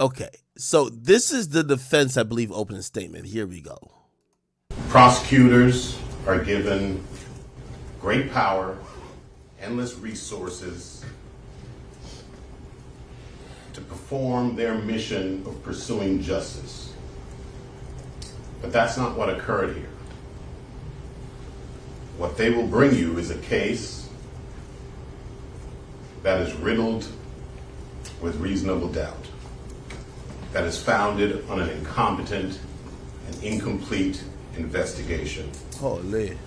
Okay, so this is the defense, I believe, opening statement. Here we go. Prosecutors are given great power, endless resources to perform their mission of pursuing justice. But that's not what occurred here. What they will bring you is a case that is riddled with reasonable doubt, that is founded on an incompetent and incomplete investigation. Holy.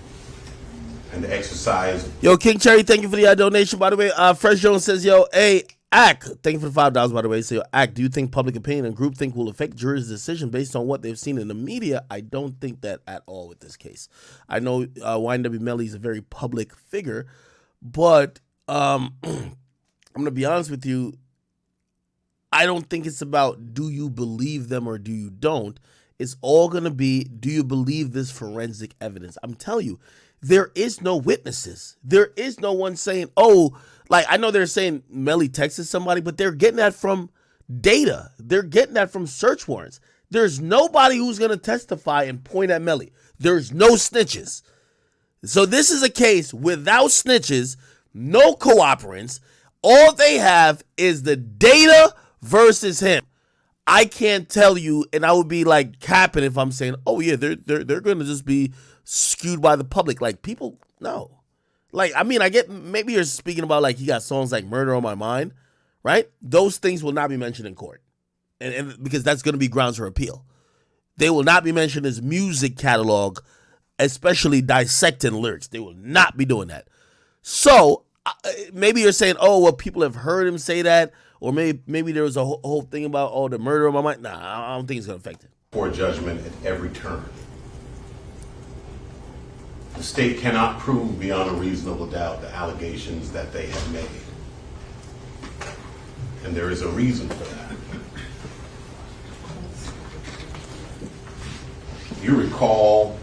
And the exercise. Yo, King Cherry, thank you for the donation, by the way. Fresh Jones says, yo, hey, Ack, thank you for the $5, by the way. So, yo, Ack, do you think public opinion and groupthink will affect jurors' decision based on what they've seen in the media? I don't think that at all with this case. I know YNW Melly is a very public figure, but I'm going to be honest with you. I don't think it's about do you believe them or do you don't. It's all going to be, do you believe this forensic evidence? I'm telling you, there is no witnesses. There is no one saying, oh, like I know they're saying Melly texted somebody, but they're getting that from data. They're getting that from search warrants. There's nobody who's going to testify and point at Melly. There's no snitches. So this is a case without snitches, no cooperants. All they have is the data versus him. I can't tell you, and I would be like capping if I'm saying, oh yeah, they're going to just be skewed by the public. Like people, no. Like, I mean, I get, maybe you're speaking about like he got songs like Murder on My Mind, right? Those things will not be mentioned in court. And because that's going to be grounds for appeal. They will not be mentioned as music catalog, especially dissecting lyrics. They will not be doing that. So maybe you're saying, oh, well, people have heard him say that. Or maybe there was a whole thing about, oh, the murder on my mind. Nah, I don't think it's going to affect it. Poor judgment at every turn. The state cannot prove beyond a reasonable doubt the allegations that they have made. And there is a reason for that. You recall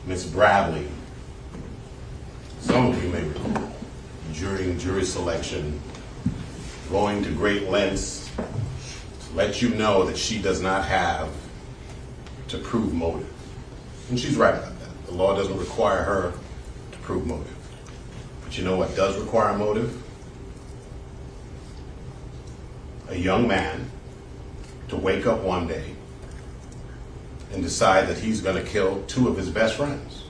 Ms. Bradley, some of you may recall, during jury selection, going to great lengths to let you know that she does not have to prove motive. And she's right about that. The law doesn't require her to prove motive. But you know what does require motive? A young man to wake up one day and decide that he's going to kill two of his best friends.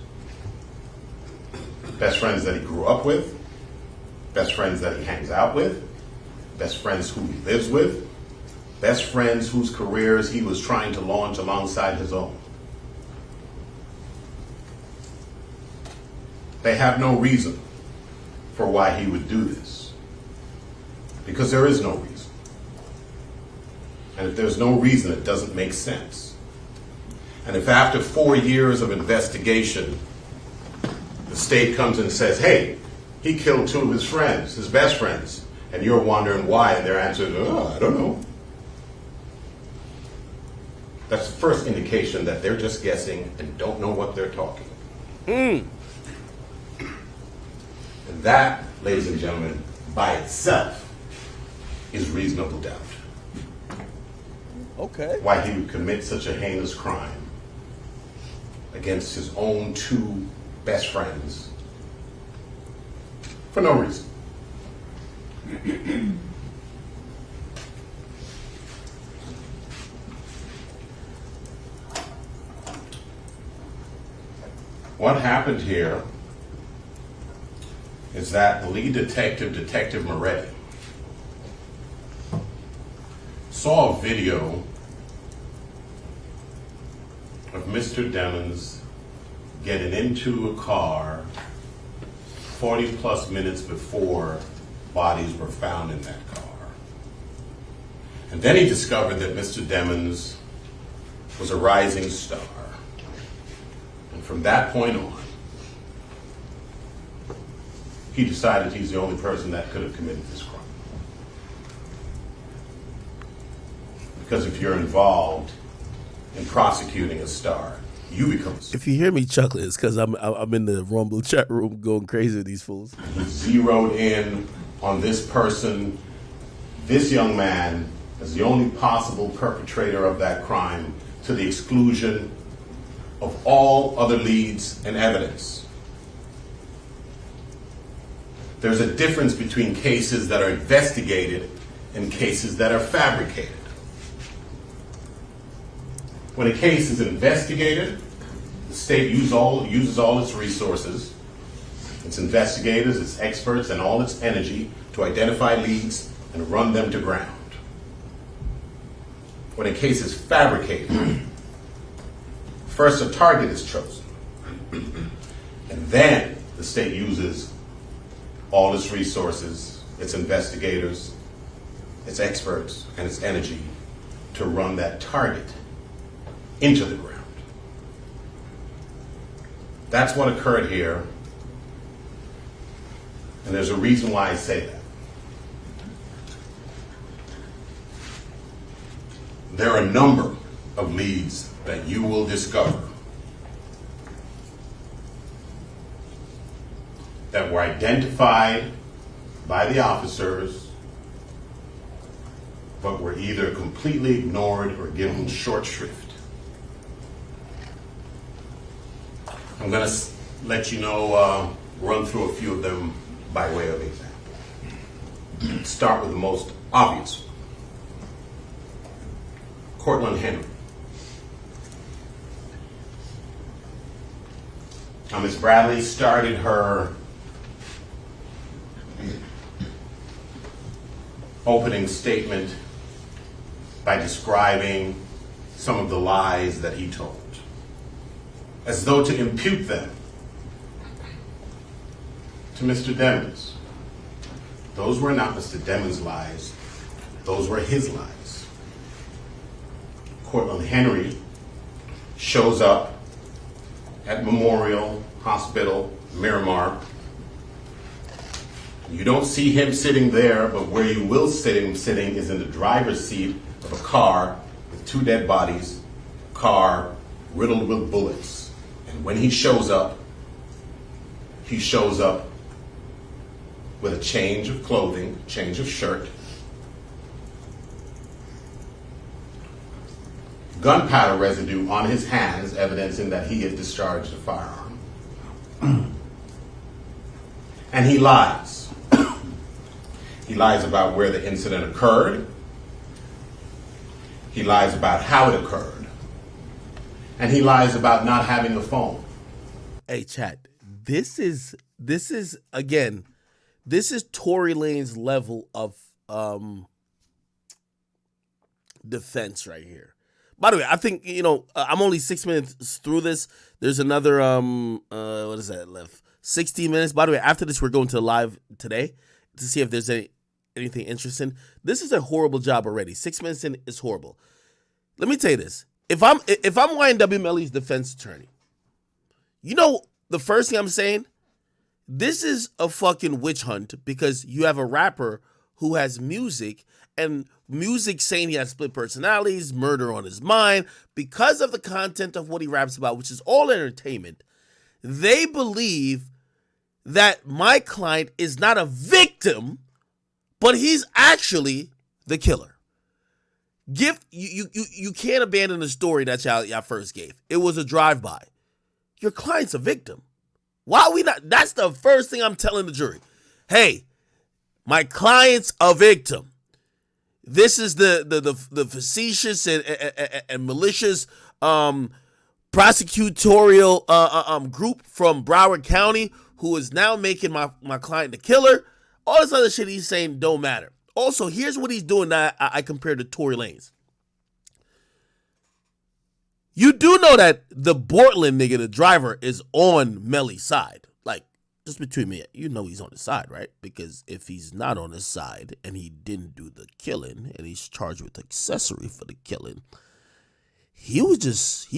Best friends that he grew up with, best friends that he hangs out with, best friends who he lives with, best friends whose careers he was trying to launch alongside his own. They have no reason for why he would do this, because there is no reason. And if there's no reason, it doesn't make sense. And if after 4 years of investigation, the state comes and says, hey, he killed two of his friends, his best friends, and you're wondering why, and their answer is, oh, I don't know. That's the first indication that they're just guessing and don't know what they're talking. And that, ladies and gentlemen, by itself is reasonable doubt. Okay. Why he would commit such a heinous crime against his own two best friends for no reason. What happened here is that the lead detective, Detective Moretti, saw a video of Mr. Demons getting into a car 40 plus minutes before bodies were found in that car. And then he discovered that Mr. Demons was a rising star. And from that point on, he decided he's the only person that could have committed this crime. Because if you're involved in prosecuting a star, you become. If you hear me chuckling, it's because I'm in the Rumble chat room going crazy with these fools. He zeroed in on this person this young man as the only possible perpetrator of that crime to the exclusion of all other leads and evidence. There's a difference between cases that are investigated and cases that are fabricated. When a case is investigated, the state uses all its resources, its investigators, its experts, and all its energy to identify leads and run them to ground. When a case is fabricated, first a target is chosen, and then the state uses all its resources, its investigators, its experts, and its energy to run that target into the ground. That's what occurred here, and there's a reason why I say that. There are a number of leads that you will discover that were identified by the officers but were either completely ignored or given short shrift. I'm going to let you know, run through a few of them by way of example. Start with the most obvious one. Cortland Henry. Ms. Bradley started her opening statement by describing some of the lies that he told, as though to impute them to Mr. Demons. Those were not Mr. Demons' lies, those were his lies. Cortland Henry shows up at Memorial Hospital, Miramar. You don't see him sitting there, but where you will see him sitting is in the driver's seat of a car with two dead bodies, a car riddled with bullets. And when he shows up with a change of clothing, change of shirt, gunpowder residue on his hands, evidencing that he had discharged a firearm. And he lies. He lies about where the incident occurred. He lies about how it occurred. And he lies about not having a phone. Hey, chat. This is again, this is Tory Lane's level of defense right here. By the way, I think, I'm only 6 minutes through this. There's another, what is that left? 16 minutes. By the way, after this, we're going to live today to see if there's anything interesting. This is a horrible job already. 6 minutes in is horrible. Let me tell you this. If I'm YNW Melly's defense attorney, the first thing I'm saying, this is a fucking witch hunt because you have a rapper who has music and music saying he has split personalities, murder on his mind, because of the content of what he raps about, which is all entertainment. They believe that my client is not a victim, but he's actually the killer. You can't abandon the story that y'all first gave. It was a drive-by. Your client's a victim. Why are we not? That's the first thing I'm telling the jury. Hey, my client's a victim. This is the facetious and malicious prosecutorial group from Broward County who is now making my client the killer. All this other shit he's saying don't matter. Also, here's what he's doing that I compared to Tory Lanez. You do know that the Portland nigga, the driver, is on Melly's side. Like, just between me, he's on his side, right? Because if he's not on his side and he didn't do the killing and he's charged with accessory for the killing, he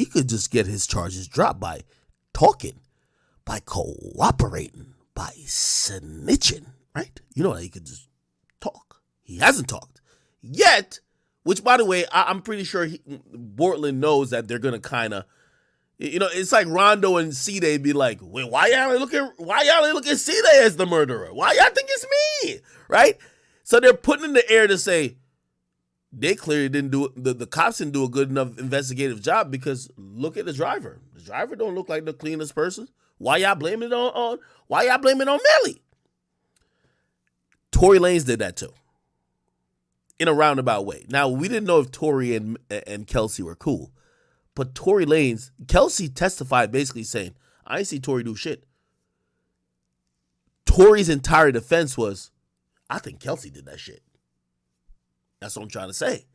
could just get his charges dropped by talking, by cooperating, by snitching, right? You know that he could just talk. He hasn't talked yet, which, by the way, I'm pretty sure Portland knows that they're gonna kind of, it's like Rondo and C-Day be like, why y'all looking C-Day as the murderer? Why y'all think it's me, right? So they're putting in the air to say they clearly didn't do it. The cops didn't do a good enough investigative job because look at the driver. The driver don't look like the cleanest person. Why y'all blaming it on why y'all blaming it on Melly? Tory Lanez did that too. In a roundabout way. Now, we didn't know if Tory and Kelsey were cool. But Tory Lanez, Kelsey testified basically saying, I ain't see Tory do shit. Tory's entire defense was, I think Kelsey did that shit. That's what I'm trying to say.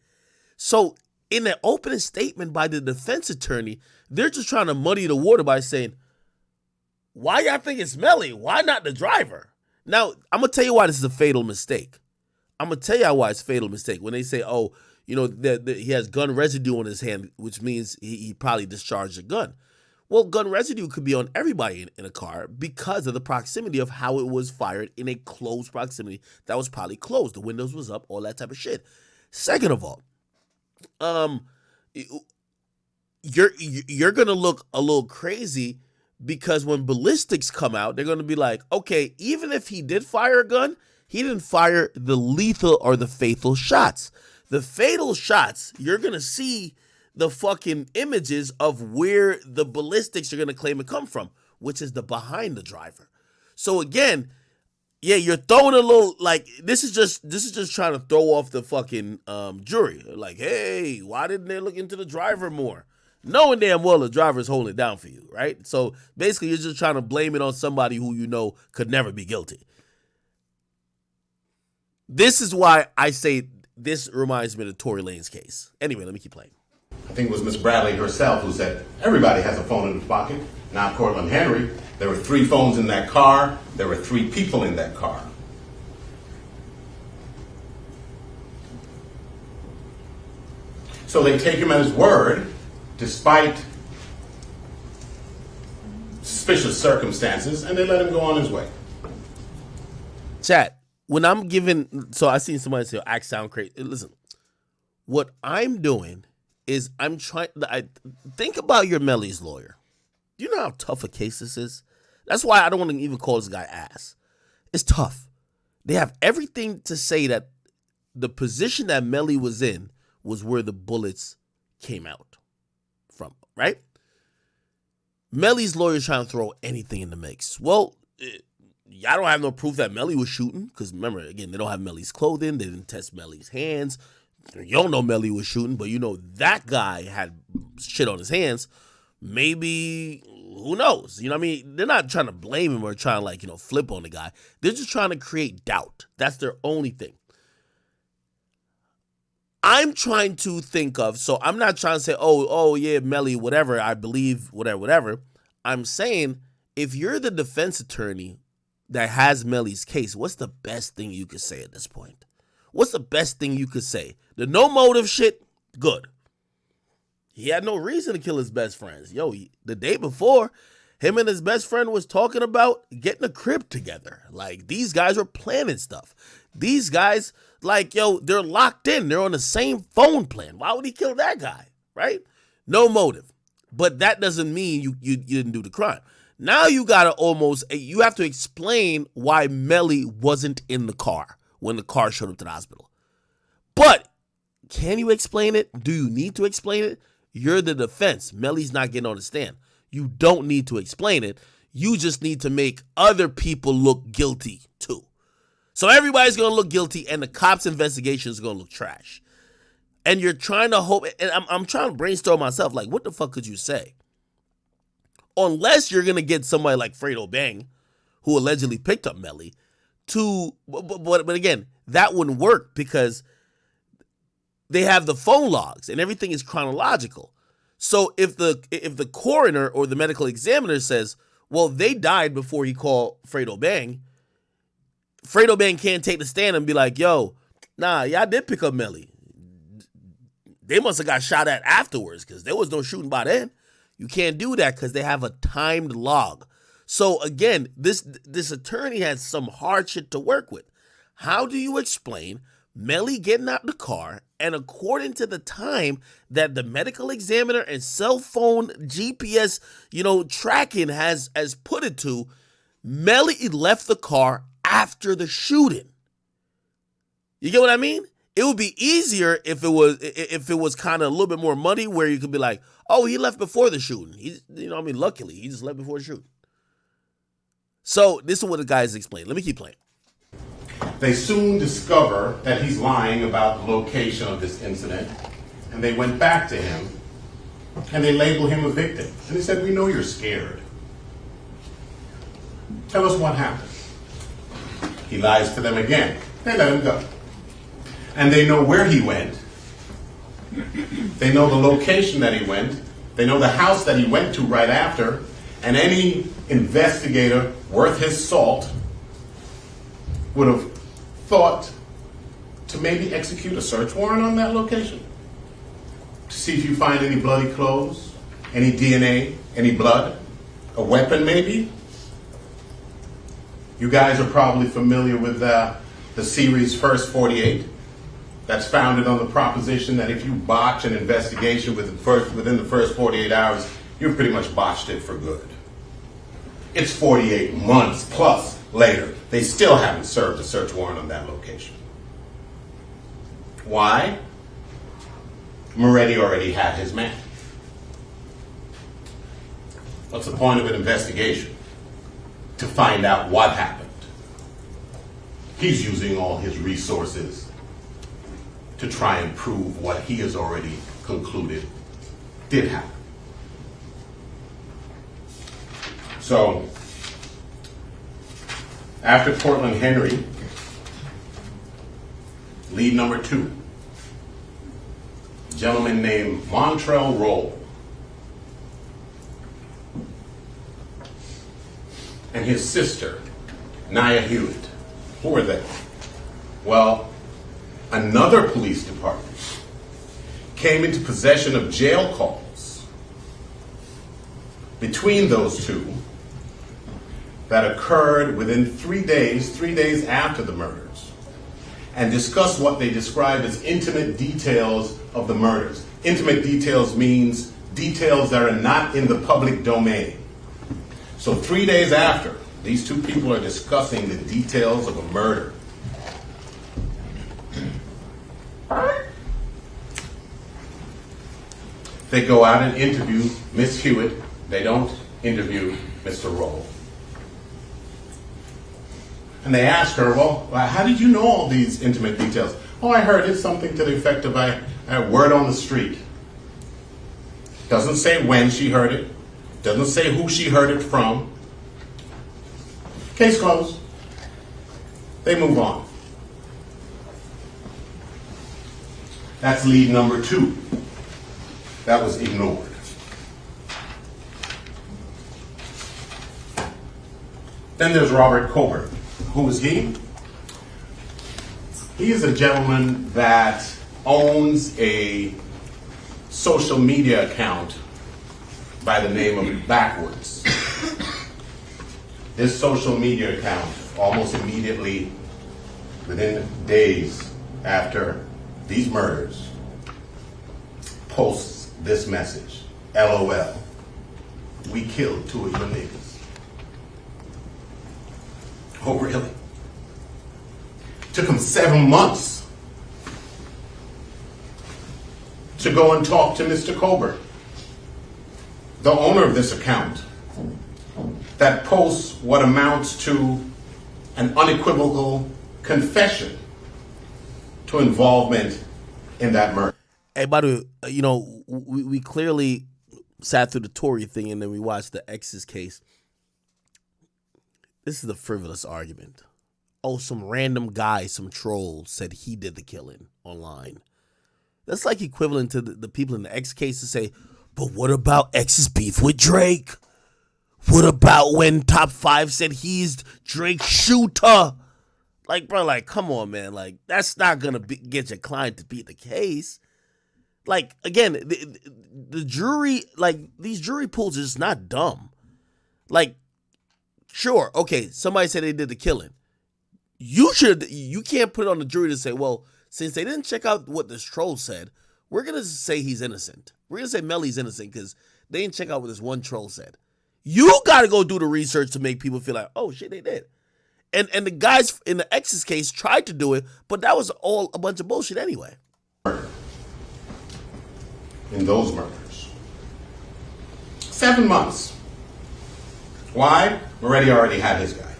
So, in an opening statement by the defense attorney, they're just trying to muddy the water by saying, why y'all think it's Melly? Why not the driver? Now, I'm going to tell you why this is a fatal mistake. I'm going to tell you why it's a fatal mistake. When they say, oh, you know, he has gun residue on his hand, which means he probably discharged a gun. Well, gun residue could be on everybody in a car because of the proximity of how it was fired in a closed proximity that was probably closed. The windows was up, all that type of shit. Second of all, you're going to look a little crazy because when ballistics come out, they're going to be like, okay, even if he did fire a gun, he didn't fire the lethal or the fatal shots. The fatal shots, you're going to see the fucking images of where the ballistics are going to claim it come from, which is the behind the driver. So again, yeah, you're throwing a little, like, this is just trying to throw off the fucking jury. Like, hey, why didn't they look into the driver more? Knowing damn well the driver's holding it down for you, right? So basically you're just trying to blame it on somebody who you know could never be guilty. This is why I say this reminds me of the Tory Lanez case. Anyway, let me keep playing. I think it was Miss Bradley herself who said, everybody has a phone in his pocket. Not Cortland Henry. There were 3 phones in that car. There were 3 people in that car. So they take him at his word, despite suspicious circumstances, and they let him go on his way. Chat. When I'm giving, so I seen somebody say, act sound crazy. Listen, what I'm doing is I'm trying, think about your Melly's lawyer. Do you know how tough a case this is? That's why I don't want to even call this guy ass. It's tough. They have everything to say that the position that Melly was in was where the bullets came out from, right? Melly's lawyer is trying to throw anything in the mix. Well, y'all don't have no proof that Melly was shooting because remember, again, they don't have Melly's clothing. They didn't test Melly's hands. You don't know Melly was shooting, but you know that guy had shit on his hands. Maybe, who knows? You know what I mean? They're not trying to blame him or trying to, like, you know, flip on the guy. They're just trying to create doubt. That's their only thing. I'm trying to think of, so I'm not trying to say, oh yeah, Melly, whatever, I believe, whatever. I'm saying, if you're the defense attorney that has Melly's case, what's the best thing you could say at this point? What's the best thing you could say? The no motive shit, good. He had no reason to kill his best friends. Yo, the day before, him and his best friend was talking about getting a crib together. Like, these guys were planning stuff. These guys, like, yo, they're locked in. They're on the same phone plan. Why would he kill that guy, right? No motive. But that doesn't mean you didn't do the crime. Now you gotta you have to explain why Melly wasn't in the car when the car showed up to the hospital. But can you explain it? Do you need to explain it? You're the defense. Melly's not getting on the stand. You don't need to explain it. You just need to make other people look guilty too. So everybody's gonna look guilty and the cops' investigation is gonna look trash. And you're trying to hope, and I'm trying to brainstorm myself, like, what the fuck could you say? Unless you're going to get somebody like Fredo Bang, who allegedly picked up Melly, but again, that wouldn't work because they have the phone logs and everything is chronological. So if the coroner or the medical examiner says, well, they died before he called Fredo Bang can't take the stand and be like, yo, nah, y'all did pick up Melly. They must have got shot at afterwards because there was no shooting by then. You can't do that because they have a timed log. So again, this attorney has some hard shit to work with. How do you explain Melly getting out the car and according to the time that the medical examiner and cell phone GPS, tracking has put it to, Melly left the car after the shooting? You get what I mean? It would be easier if it was kind of a little bit more money, where you could be like, oh, he left before the shooting. Luckily, he just left before the shooting. So this is what the guys explain. Let me keep playing. They soon discover that he's lying about the location of this incident, and they went back to him, and they labeled him a victim. And they said, we know you're scared. Tell us what happened. He lies to them again. They let him go. And they know where he went. They know the location that he went. They know the house that he went to right after. And any investigator worth his salt would have thought to maybe execute a search warrant on that location to see if you find any bloody clothes, any DNA, any blood, a weapon maybe. You guys are probably familiar with the series First 48. That's founded on the proposition that if you botch an investigation within the first 48 hours, you've pretty much botched it for good. It's 48 months plus later. They still haven't served a search warrant on that location. Why? Moretti already had his man. What's the point of an investigation? To find out what happened. He's using all his resources to try and prove what he has already concluded did happen. So, after Cortland Henry, lead number 2, a gentleman named Montrell Roll, and his sister, Nia Hewitt. Who were they? Well, another police department came into possession of jail calls between those two that occurred within 3 days after the murders, and discussed what they describe as intimate details of the murders. Intimate details means details that are not in the public domain. So 3 days after, these two people are discussing the details of a murder. They go out and interview Miss Hewitt. They don't interview Mr. Roll. And they ask her, well, how did you know all these intimate details? Oh, I heard it, something to the effect of I had word on the street. Doesn't say when she heard it. Doesn't say who she heard it from. Case closed. They move on. That's lead number 2. That was ignored. Then there's Robert Coburn. Who is he? He is a gentleman that owns a social media account by the name of Backwards. This social media account, almost immediately, within days after these murders, posts this message: LOL, we killed 2 of your niggas. Oh, really? Took him 7 months to go and talk to Mr. Coburn, the owner of this account, that posts what amounts to an unequivocal confession to involvement in that murder. Hey, by the way, we clearly sat through the Tory thing and then we watched the X's case. This is the frivolous argument. Oh, some random guy, some troll said he did the killing online. That's like equivalent to the people in the X case to say, but what about X's beef with Drake? What about when Top 5 said he's Drake's shooter? Like, bro, like, come on, man. Like, that's not going to get your client to beat the case. Like, again, the jury, like, these jury pools are just not dumb. Like, sure, okay, somebody said they did the killing. You can't put it on the jury to say, well, since they didn't check out what this troll said, we're going to say he's innocent. We're going to say Melly's innocent because they didn't check out what this one troll said. You got to go do the research to make people feel like, oh, shit, they did. And the guys in the ex's case tried to do it, but that was all a bunch of bullshit anyway. In those murders. 7 months. Why? Moretti already had his guy.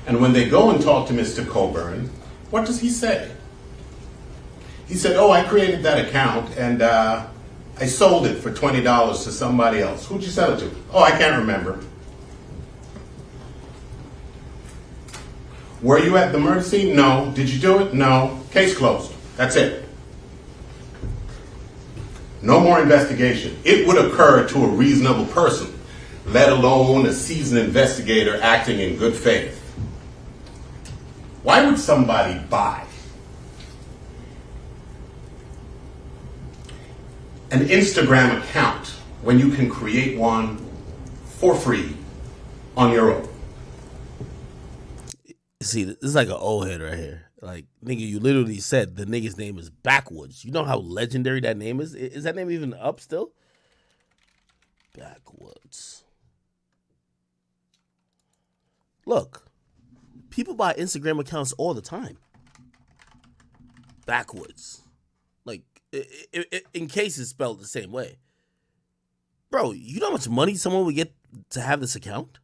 And when they go and talk to Mr. Coburn, what does he say? He said, oh, I created that account and I sold it for $20 to somebody else. Who'd you sell it to? Oh, I can't remember. Were you at the murder scene? No. Did you do it? No. Case closed. That's it. No more investigation. It would occur to a reasonable person, let alone a seasoned investigator acting in good faith. Why would somebody buy an Instagram account when you can create one for free on your own? See, this is like an old head right here. Like, nigga, you literally said the nigga's name is Backwoods. You know how legendary that name is? Is that name even up still? Backwoods. Look, people buy Instagram accounts all the time. Backwoods. Like, in case it's spelled the same way. Bro, you know how much money someone would get to have this account?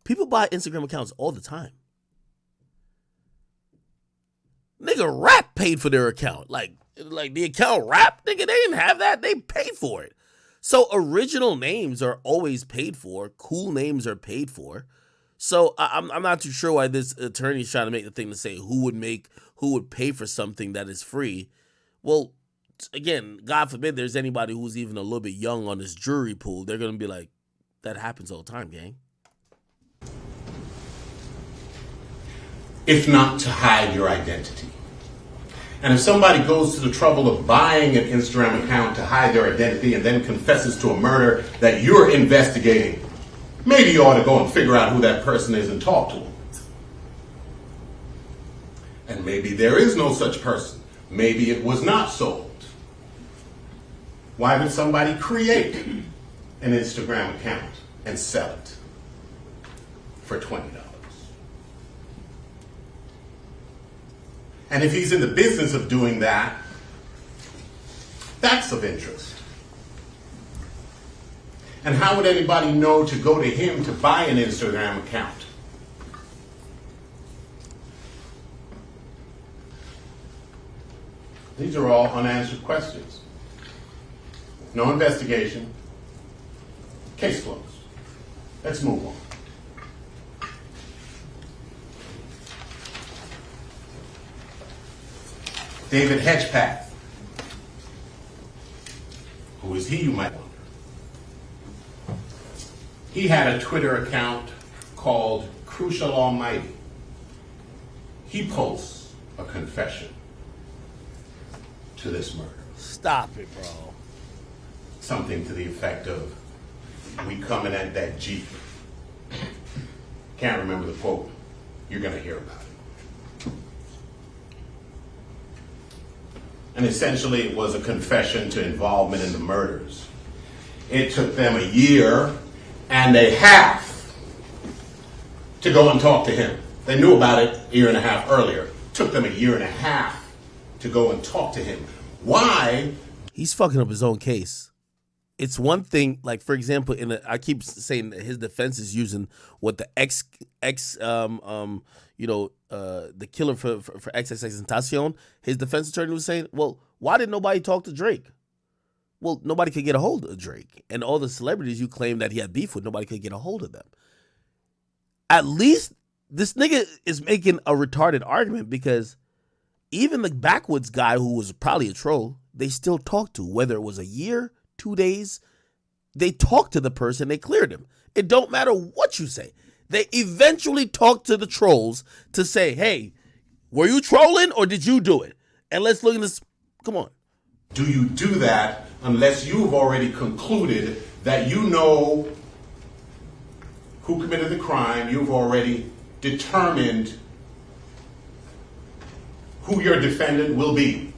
People buy Instagram accounts all the time. Nigga, Rap paid for their account. Like the account Rap, nigga, they didn't have that. They paid for it. So original names are always paid for. Cool names are paid for. So I'm not too sure why this attorney is trying to make the thing to say who would pay for something that is free. Well, again, God forbid there's anybody who's even a little bit young on this jury pool. They're going to be like, that happens all the time, gang. If not to hide your identity. And if somebody goes to the trouble of buying an Instagram account to hide their identity and then confesses to a murder that you're investigating, maybe you ought to go and figure out who that person is and talk to them. And maybe there is no such person. Maybe it was not sold. Why would somebody create an Instagram account and sell it for $20? And if he's in the business of doing that, that's of interest. And how would anybody know to go to him to buy an Instagram account? These are all unanswered questions. No investigation. Case closed. Let's move on. David Hedgepath. Who is he, you might wonder? He had a Twitter account called Crucial Almighty. He posts a confession to this murder. Stop it, bro. Something to the effect of, we coming at that Jeep. Can't remember the quote. You're going to hear about it. And essentially it was a confession to involvement in the murders. It took them 1.5 years to go and talk to him. They knew about it 1.5 years earlier. It took them 1.5 years to go and talk to him. Why? He's fucking up his own case. It's one thing, like, for example, I keep saying that his defense is using what the the killer for XXXTentacion, his defense attorney was saying, well, why did nobody talk to Drake? Well, nobody could get a hold of Drake. And all the celebrities you claim that he had beef with, nobody could get a hold of them. At least this nigga is making a retarded argument, because even the Backwoods guy, who was probably a troll, they still talked to, whether it was 1 year, 2 days, they talked to the person, they cleared him. It don't matter what you say. They eventually talked to the trolls to say, hey, were you trolling or did you do it? And let's look at this. Come on. Do you do that unless you've already concluded that you know who committed the crime, you've already determined who your defendant will be?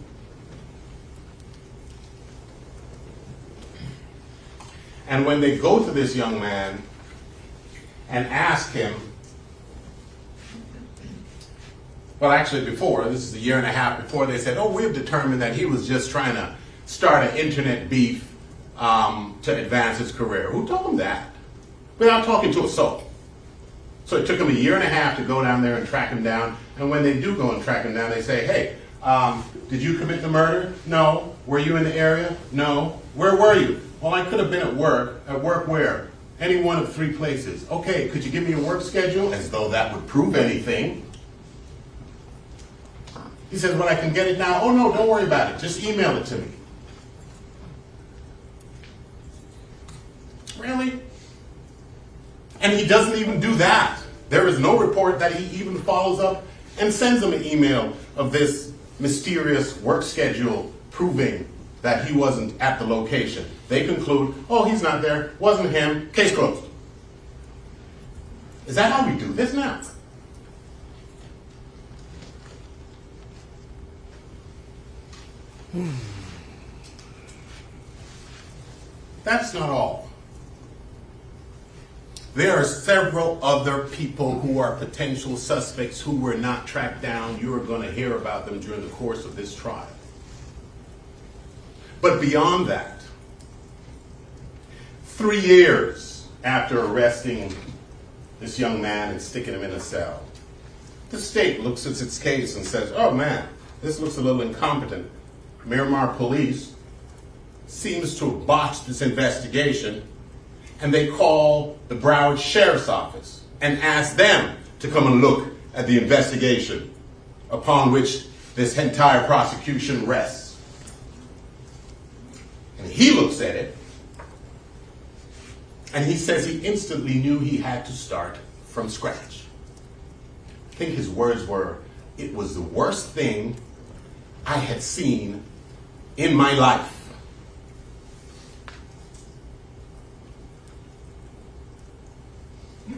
And when they go to this young man and ask him, Well, actually before, this is a year and a half before, they said, oh, we've determined that he was just trying to start an internet beef to advance his career. Who told him that? Without talking to a soul. So it took them a year and a half to go down there and track him down. And when they do go and track him down, they say, hey, did you commit the murder? No. Were you in the area? No. Where were you? Well, I could have been at work. At work where? Any one of 3 places. Okay, could you give me a work schedule? As though that would prove anything. He says, well, I can get it now. Oh, no, don't worry about it. Just email it to me. Really? And he doesn't even do that. There is no report that he even follows up and sends them an email of this mysterious work schedule proving that he wasn't at the location. They conclude, oh, he's not there, wasn't him, case closed. Is that how we do this now? That's not all. There are several other people who are potential suspects who were not tracked down. You are going to hear about them during the course of this trial. But beyond that, 3 years after arresting this young man and sticking him in a cell, the state looks at its case and says, oh man, this looks a little incompetent. Miramar police seems to have botched this investigation, and they call the Broward Sheriff's Office and ask them to come and look at the investigation upon which this entire prosecution rests. And he looks at it, and he says he instantly knew he had to start from scratch. I think his words were, it was the worst thing I had seen in my life.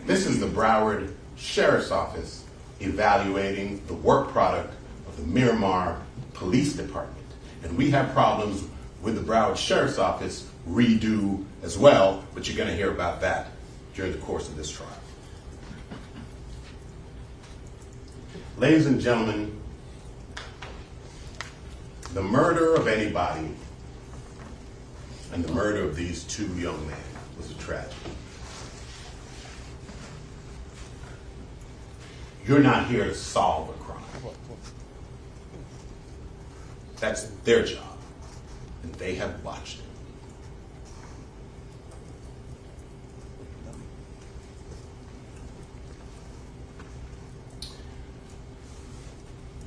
This is the Broward Sheriff's Office evaluating the work product of the Miramar Police Department. And we have problems with the Broward Sheriff's Office redo as well, but you're going to hear about that during the course of this trial. Ladies and gentlemen, the murder of anybody and the murder of these 2 young men was a tragedy. You're not here to solve a crime. That's their job, and they have botched it.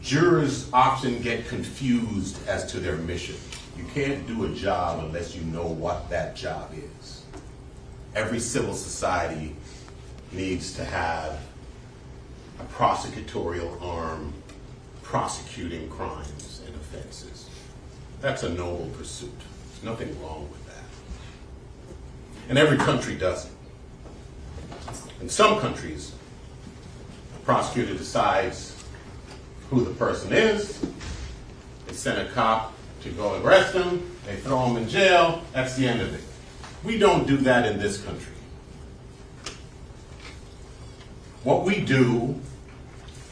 Jurors often get confused as to their mission. You can't do a job unless you know what that job is. Every civil society needs to have a prosecutorial arm prosecuting crimes and offenses. That's a noble pursuit. There's nothing wrong with that. And every country does it. In some countries, the prosecutor decides who the person is, they send a cop to go arrest him, they throw him in jail, that's the end of it. We don't do that in this country. What we do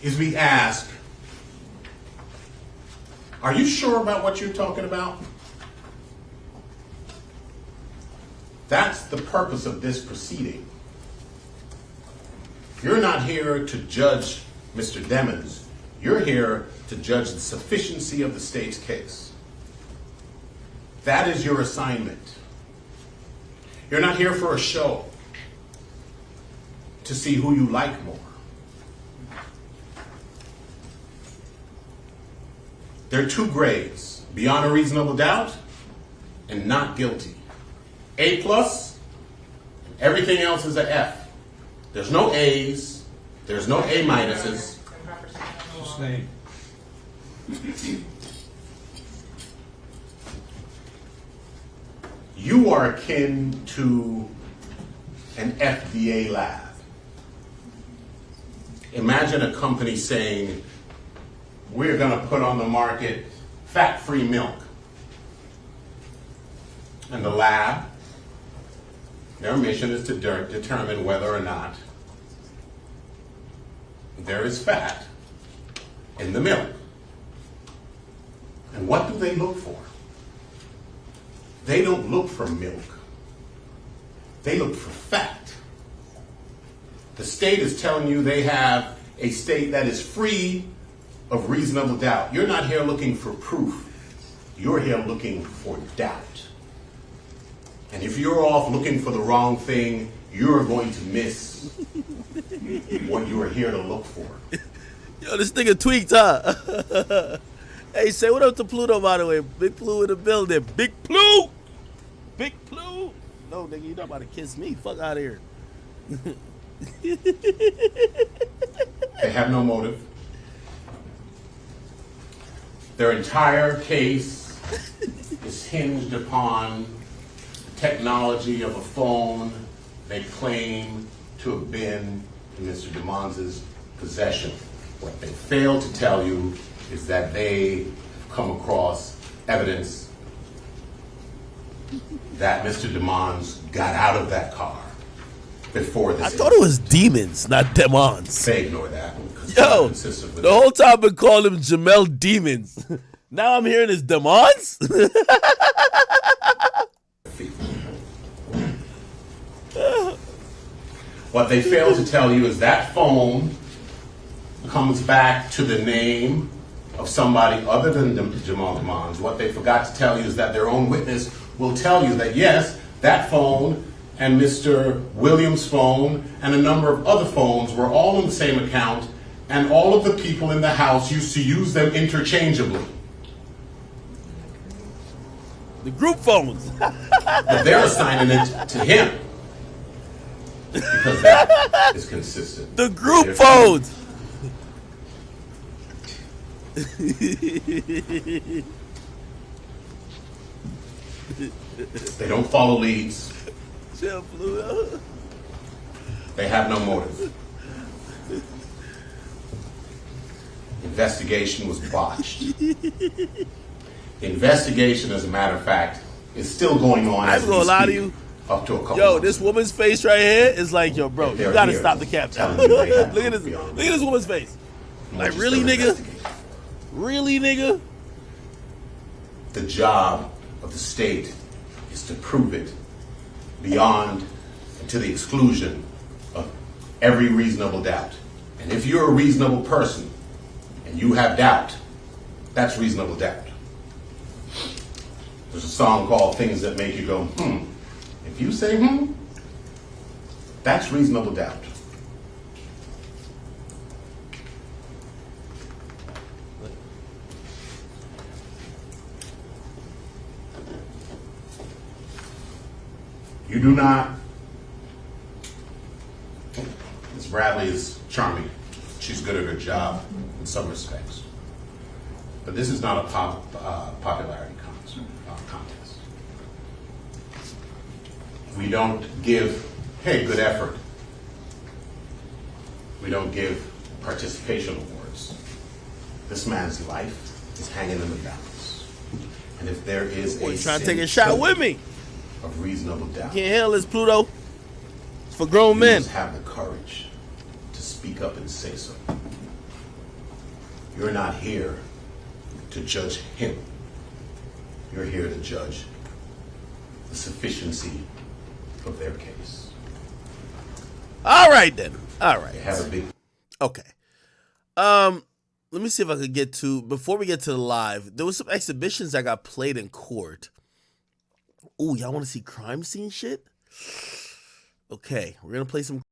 is we ask, are you sure about what you're talking about? That's the purpose of this proceeding. You're not here to judge Mr. Demons. You're here to judge the sufficiency of the state's case. That is your assignment. You're not here for a show to see who you like more. There are 2 grades, beyond a reasonable doubt and not guilty. A+, everything else is an F. There's no A's, there's no A minuses. You are akin to an FDA lab. Imagine a company saying, we're going to put on the market fat-free milk. And the lab, their mission is to determine whether or not there is fat in the milk. And what do they look for? They don't look for milk. They look for fact. The state is telling you they have a state that is free of reasonable doubt. You're not here looking for proof. You're here looking for doubt. And if you're off looking for the wrong thing, you're going to miss what you are here to look for. Yo, this nigga tweaked, huh? Hey, say what up to Pluto, by the way. Big Plu in the building. Big Plu! Big Plu! No, nigga, you're not about to kiss me. Fuck out of here. They have no motive. Their entire case is hinged upon the technology of a phone they claim to have been in Mr. DeMond's possession. What they fail to tell you is that they have come across evidence that Mr. DeMond got out of that car before this. I thought it was demons, not demons. They ignore that. Yo, the whole time I've been calling him Jamel Demons. Now I'm hearing it's demons? What they fail to tell you is that phone comes back to the name of somebody other than Jamal DeMond. What they forgot to tell you is that their own witness will tell you that yes, that phone and Mr. Williams' phone and a number of other phones were all on the same account, and all of the people in the house used to use them interchangeably. The group phones. But they're assigning it to him because that is consistent. The group phones. They don't follow leads. Chill, Pluto. They have no motive. Investigation was botched. Investigation, as a matter of fact, is still going on. I'm gonna lie to you. Up to a couple. Yo, this woman's face right here is like, yo, bro, you gotta stop the capture. Look at this woman's face. Like, really, nigga? Really, nigga? The job of the state is to prove it beyond and to the exclusion of every reasonable doubt. And if you're a reasonable person and you have doubt, that's reasonable doubt. There's a song called Things That Make You Go, hmm. If you say, hmm, that's reasonable doubt. You do not. Ms. Bradley is charming. She's good at her job in some respects. But this is not a popularity contest. We don't give, hey, good effort. We don't give participation awards. This man's life is hanging in the balance. And if there is Boy, you trying to take a shot with me of reasonable doubt, you can't handle this, Pluto. It's for grown men. You must have the courage to speak up and say so. You're not here to judge him. You're here to judge the sufficiency of their case. All right then. All right. They have a big. Okay. Let me see if I could get to, before we get to the live, there was some exhibitions that got played in court. Ooh, y'all want to see crime scene shit? Okay, we're gonna play some